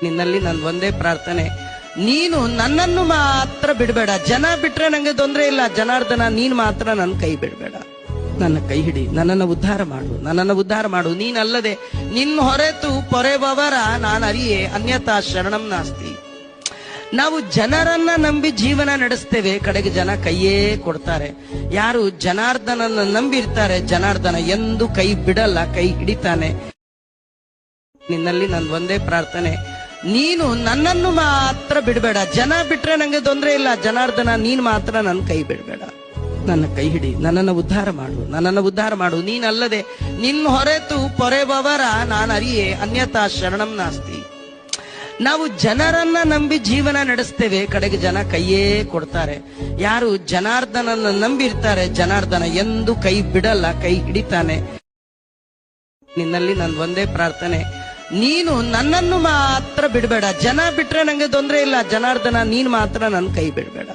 ನಿನ್ನಲ್ಲಿ ನನ್ ಒಂದೇ ಪ್ರಾರ್ಥನೆ, ನೀನು ನನ್ನನ್ನು ಮಾತ್ರ ಬಿಡಬೇಡ. ಜನ ಬಿಟ್ರೆ ನಂಗೆ ತೊಂದ್ರೆ ಇಲ್ಲ, ಜನಾರ್ದನ ನೀನ್ ಮಾತ್ರ ನನ್ನ ಕೈ ಬಿಡಬೇಡ. ನನ್ನ ಕೈ ಹಿಡಿ, ನನ್ನನ್ನು ಉದ್ಧಾರ ಮಾಡು, ನನ್ನನ್ನು ಉದ್ಧಾರ ಮಾಡು. ನೀನಲ್ಲದೆ ನಿನ್ನ ಹೊರೆತು ಪೊರೆಬವರ ನಾನು ಅರಿಯೇ ಅನ್ಯತಾ ಶರಣಂ ನಾಸ್ತಿ. ನಾವು ಜನರನ್ನ ನಂಬಿ ಜೀವನ ನಡೆಸ್ತೇವೆ, ಕಡೆಗೆ ಜನ ಕೈಯೇ ಕೊಡ್ತಾರೆ. ಯಾರು ಜನಾರ್ದನನ್ನ ನಂಬಿರ್ತಾರೆ, ಜನಾರ್ದನ ಎಂದು ಕೈ ಬಿಡಲ್ಲ, ಕೈ ಹಿಡಿತಾನೆ. ನಿನ್ನಲ್ಲಿ ನನ್ ಒಂದೇ ಪ್ರಾರ್ಥನೆ, ನೀನು ನನ್ನನ್ನು ಮಾತ್ರ ಬಿಡಬೇಡ. ಜನ ಬಿಟ್ರೆ ನಂಗೆ ತೊಂದ್ರೆ ಇಲ್ಲ, ಜನಾರ್ದನ ನೀನ್ ಮಾತ್ರ ನನ್ನ ಕೈ ಬಿಡಬೇಡ. ನನ್ನ ಕೈ ಹಿಡಿ, ನನ್ನನ್ನು ಉದ್ಧಾರ ಮಾಡು, ನನ್ನನ್ನು ಉದ್ಧಾರ ಮಾಡು. ನೀನಲ್ಲದೆ ನಿನ್ನ ಹೊರೆತು ಪೊರೆಬವರ ನಾನು ಅರಿಯೇ ಅನ್ಯತಾ ಶರಣಂ ನಾಸ್ತಿ. ನಾವು ಜನರನ್ನ ನಂಬಿ ಜೀವನ ನಡೆಸ್ತೇವೆ, ಕಡೆಗೆ ಜನ ಕೈಯೇ ಕೊಡ್ತಾರೆ. ಯಾರು ಜನಾರ್ದನನ್ನ ನಂಬಿರ್ತಾರೆ, ಜನಾರ್ದನ ಎಂದು ಕೈ ಬಿಡಲ್ಲ, ಕೈ ಹಿಡಿತಾನೆ. ನಿನ್ನಲ್ಲಿ ನನ್ ಒಂದೇ ಪ್ರಾರ್ಥನೆ, ನೀನು ನನ್ನನ್ನು ಮಾತ್ರ ಬಿಡಬೇಡ. ಜನ ಬಿಟ್ರೆ ನಂಗೆ ತೊಂದ್ರೆ ಇಲ್ಲ, ಜನಾರ್ದನ ನೀನ್ ಮಾತ್ರ ನನ್ನ ಕೈ ಬಿಡಬೇಡ.